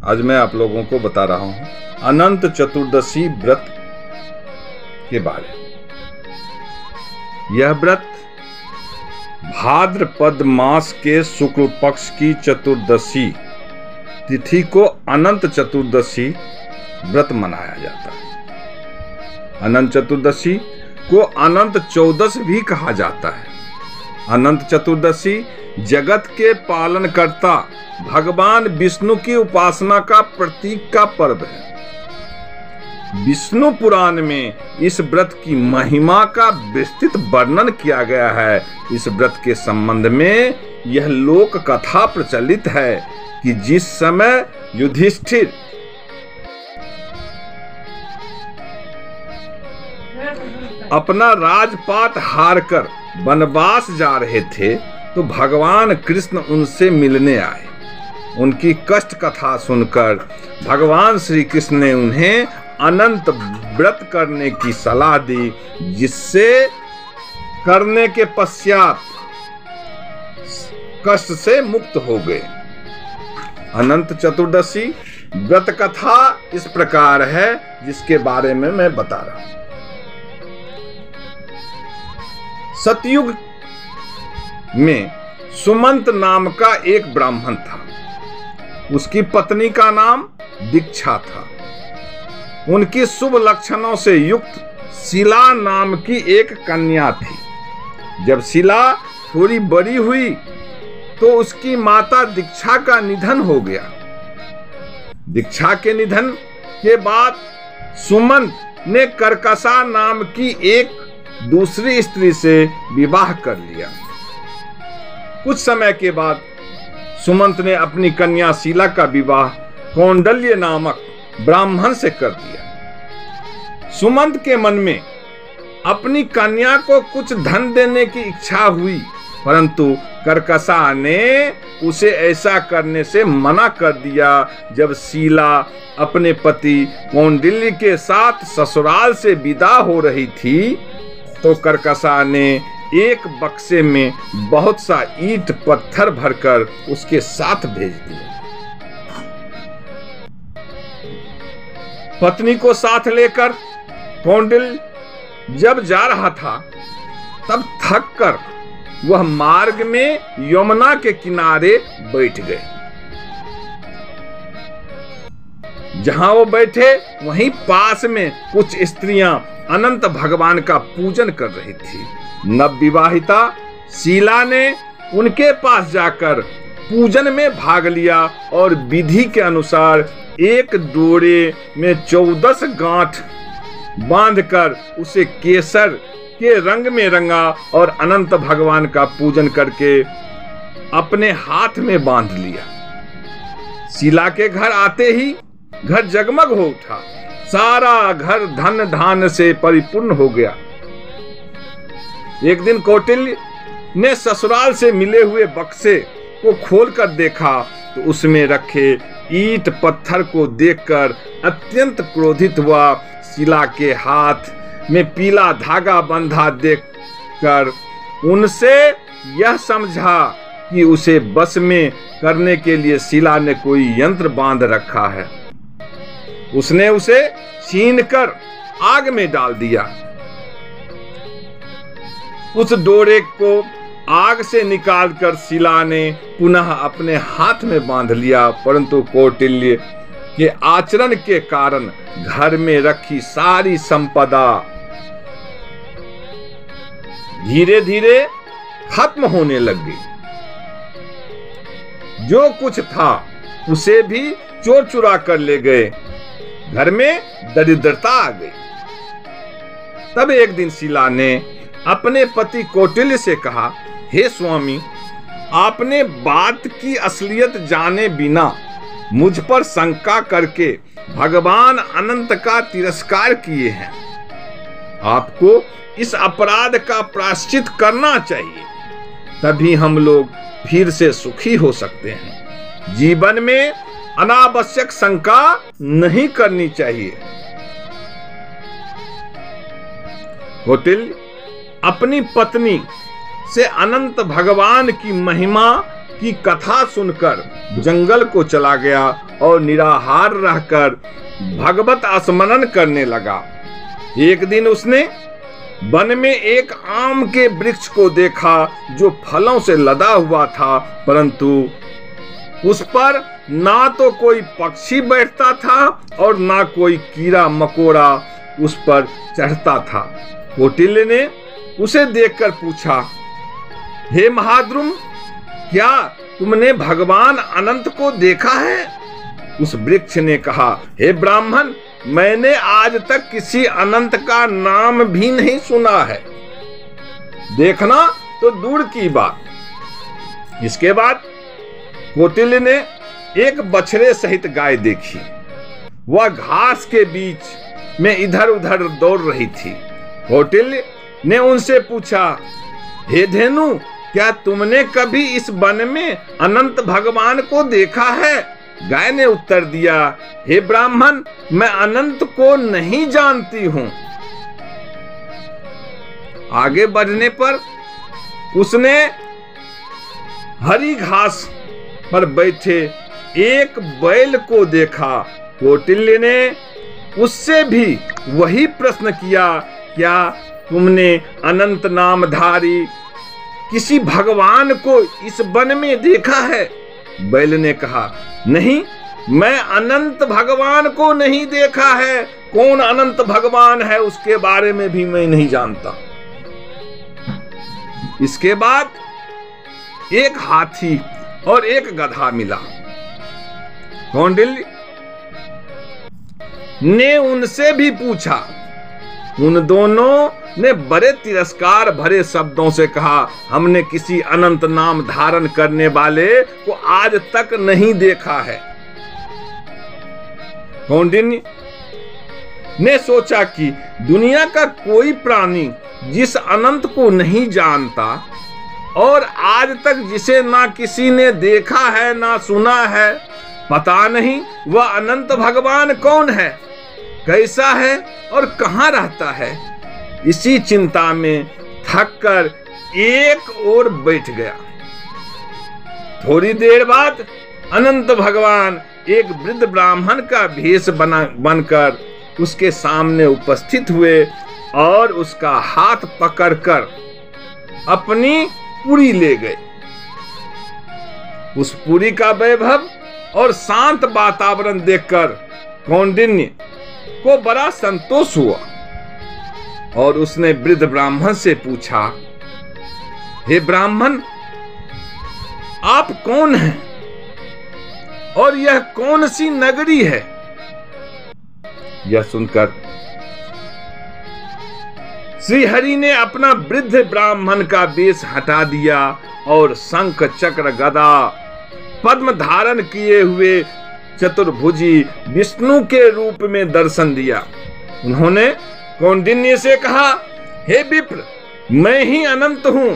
आज मैं आप लोगों को बता रहा हूं अनंत चतुर्दशी व्रत के बारे में। यह व्रत भाद्रपद मास के शुक्ल पक्ष की चतुर्दशी तिथि को अनंत चतुर्दशी व्रत मनाया जाता है। अनंत चतुर्दशी को अनंत चौदस भी कहा जाता है। अनंत चतुर्दशी जगत के पालनकर्ता भगवान विष्णु की उपासना का प्रतीक का पर्व है। विष्णु पुराण में इस व्रत की महिमा का विस्तृत वर्णन किया गया है। इस व्रत के संबंध में यह लोक कथा प्रचलित है कि जिस समय युधिष्ठिर अपना राजपाट हारकर वनवास जा रहे थे तो भगवान कृष्ण उनसे मिलने आए। उनकी कष्ट कथा सुनकर भगवान श्री कृष्ण ने उन्हें अनंत व्रत करने की सलाह दी, जिससे करने के पश्चात कष्ट से मुक्त हो गए। अनंत चतुर्दशी व्रत कथा इस प्रकार है, जिसके बारे में मैं बता रहा हूं। सतयुग में सुमंत नाम का एक ब्राह्मण था। उसकी पत्नी का नाम दीक्षा था। उनकी शुभ लक्षणों से युक्त शिला नाम की एक कन्या थी। जब शिला थोड़ी बड़ी हुई तो उसकी माता दीक्षा का निधन हो गया। दीक्षा के निधन के बाद सुमंत ने कर्कशा नाम की एक दूसरी स्त्री से विवाह कर लिया। कुछ समय के बाद सुमंत ने अपनी कन्या शीला का विवाह कौंडल्य नामक ब्राह्मण से कर दिया। सुमंत के मन में अपनी कन्या को कुछ धन देने की इच्छा हुई, परंतु कर्कशा ने उसे ऐसा करने से मना कर दिया। जब शीला अपने पति कौंडिल्य के साथ ससुराल से विदा हो रही थी तो कर्कशा ने एक बक्से में बहुत सा ईंट पत्थर भरकर उसके साथ भेज दिया। पत्नी को साथ लेकर कौंडिल्य जब जा रहा था तब थक कर वह मार्ग में यमुना के किनारे बैठ गए। जहां वो बैठे वहीं पास में कुछ स्त्रियां अनंत भगवान का पूजन कर रही थी। नवविवाहिता शीला ने उनके पास जाकर पूजन में भाग लिया और विधि के अनुसार एक डोरे में 14 गांठ बांधकर उसे केसर के रंग में रंगा और अनंत भगवान का पूजन करके अपने हाथ में बांध लिया। शीला के घर आते ही घर जगमग हो उठा। सारा घर धन धान्य से परिपूर्ण हो गया। एक दिन कौटिल्य ने ससुराल से मिले हुए बक्से को खोलकर देखा तो उसमें रखे ईंट पत्थर को देखकर अत्यंत क्रोधित हुआ। शीला के हाथ में पीला धागा बंधा देखकर उनसे यह समझा कि उसे बस में करने के लिए शीला ने कोई यंत्र बांध रखा है। उसने उसे छीनकर आग में डाल दिया। उस डोरे को आग से निकालकर शीला ने पुनः अपने हाथ में बांध लिया, परंतु कौटिल्य के आचरण के कारण घर में रखी सारी संपदा धीरे धीरे खत्म होने लग गई। जो कुछ था उसे भी चोर चुरा कर ले गए। घर में दरिद्रता आ गई। तब एक दिन शीला ने अपने पति कौटिल्य से कहा, हे स्वामी, आपने बात की असलियत जाने बिना मुझ पर शंका करके भगवान अनंत का तिरस्कार किए हैं। आपको इस अपराध का प्रायश्चित करना चाहिए, तभी हम लोग फिर से सुखी हो सकते हैं। जीवन में अनावश्यक शंका नहीं करनी चाहिए। कौटिल्य अपनी पत्नी से अनंत भगवान की महिमा की कथा सुनकर जंगल को चला गया और निराहार रहकर भगवत स्मरण करने लगा। एक दिन उसने वन में एक आम के वृक्ष को देखा जो फलों से लदा हुआ था, परंतु उस पर ना तो कोई पक्षी बैठता था और ना कोई कीड़ा मकोड़ा उस पर चढ़ता था। कौटिल्य ने उसे देखकर पूछा, हे महाद्रुम, क्या तुमने भगवान अनंत को देखा है? उस वृक्ष ने कहा, हे ब्राह्मण, मैंने आज तक किसी अनंत का नाम भी नहीं सुना है, देखना तो दूर की बात। इसके बाद कौटिल्य ने एक बछड़े सहित गाय देखी। वह घास के बीच में इधर उधर दौड़ रही थी। कौटिल्य ने उनसे पूछा, हे धेनु, क्या तुमने कभी इस वन में अनंत भगवान को देखा है? गाय ने उत्तर दिया, हे ब्राह्मण, मैं अनंत को नहीं जानती हूं। आगे बढ़ने पर उसने हरी घास पर बैठे एक बैल को देखा। कौटिल्य ने उससे भी वही प्रश्न किया, क्या तुमने अनंत नामधारी किसी भगवान को इस वन में देखा है? बैल ने कहा, नहीं, मैं अनंत भगवान को नहीं देखा है। कौन अनंत भगवान है उसके बारे में भी मैं नहीं जानता। इसके बाद एक हाथी और एक गधा मिला। कौटिल्य ने उनसे भी पूछा। उन दोनों ने बड़े तिरस्कार भरे शब्दों से कहा, हमने किसी अनंत नाम धारण करने वाले को आज तक नहीं देखा है। कौटिल्य ने सोचा कि दुनिया का कोई प्राणी जिस अनंत को नहीं जानता और आज तक जिसे ना किसी ने देखा है ना सुना है, पता नहीं वह अनंत भगवान कौन है, कैसा है और कहां रहता है। इसी चिंता में थककर एक ओर बैठ गया। थोड़ी देर बाद अनंत भगवान एक वृद्ध ब्राह्मण का भेष बनकर उसके सामने उपस्थित हुए और उसका हाथ पकड़कर अपनी पुरी ले गए। उस पुरी का वैभव और शांत वातावरण देखकर कौंडिन्य को बड़ा संतोष हुआ और उसने वृद्ध ब्राह्मण से पूछा, हे ब्राह्मण, आप कौन हैं और यह कौन सी नगरी है? यह सुनकर श्री हरि ने अपना वृद्ध ब्राह्मण का वेश हटा दिया और शंख चक्र गदा पद्म धारण किए हुए चतुर्भुजी विष्णु के रूप में दर्शन दिया। उन्होंने कौंडिन्य से कहा, हे विप्र, मैं ही अनंत हूं।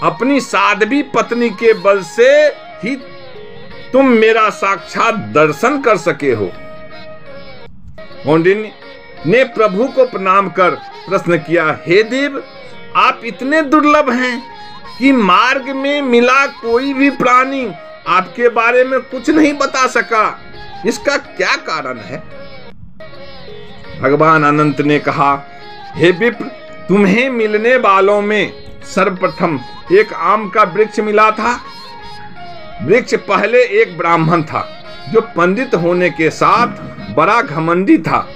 अपनी साध्वी पत्नी के बल से ही तुम मेरा साक्षात दर्शन कर सके हो। कौंडिन्य ने प्रभु को प्रणाम कर प्रश्न किया, हे देव, आप इतने दुर्लभ हैं कि मार्ग में मिला कोई भी प्राणी आपके बारे में कुछ नहीं बता सका। इसका क्या कारण है? भगवान अनंत ने कहा, हे विप्र, तुम्हें मिलने वालों में सर्वप्रथम एक आम का वृक्ष मिला था। वृक्ष पहले एक ब्राह्मण था जो पंडित होने के साथ बड़ा घमंडी था।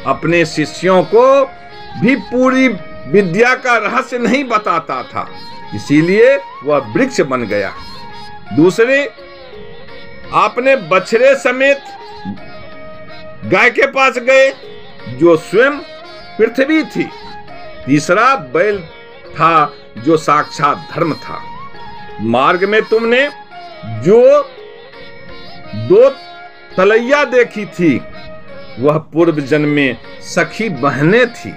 अपने शिष्यों को भी पूरी विद्या का रहस्य नहीं बताता था, इसीलिए वह वृक्ष बन गया। दूसरे, आपने बछड़े समेत गाय के पास गए जो स्वयं पृथ्वी थी। तीसरा बैल था जो साक्षात धर्म था। मार्ग में तुमने जो दो तलैया देखी थी वह पूर्व जन्म में सखी बहनें थी,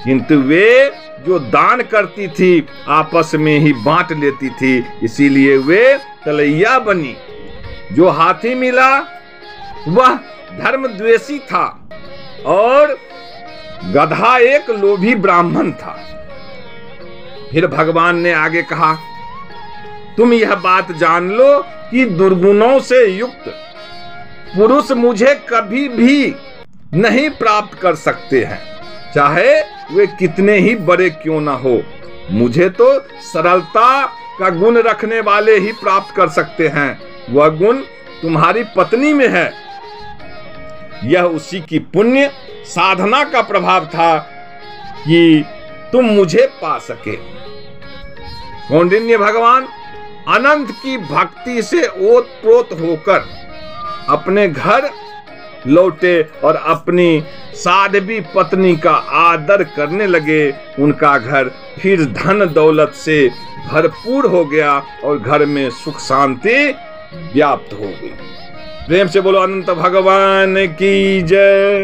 किंतु वे जो दान करती थी आपस में ही बांट लेती थी, इसीलिए वे तलैया बनी। जो हाथी मिला वह धर्मद्वेषी था और गधा एक लोभी ब्राह्मण था। फिर भगवान ने आगे कहा, तुम यह बात जान लो कि दुर्गुणों से युक्त पुरुष मुझे कभी भी नहीं प्राप्त कर सकते हैं, चाहे वे कितने ही बड़े क्यों ना हो। मुझे तो सरलता का गुण रखने वाले ही प्राप्त कर सकते हैं। वह गुण तुम्हारी पत्नी में है। यह उसी की पुण्य साधना का प्रभाव था कि तुम मुझे पा सके। कौंडिन्य भगवान अनंत की भक्ति से ओतप्रोत होकर अपने घर लौटे और अपनी साध्वी पत्नी का आदर करने लगे। उनका घर फिर धन दौलत से भरपूर हो गया और घर में सुख शांति व्याप्त हो गई। प्रेम से बोलो अनंत भगवान की जय।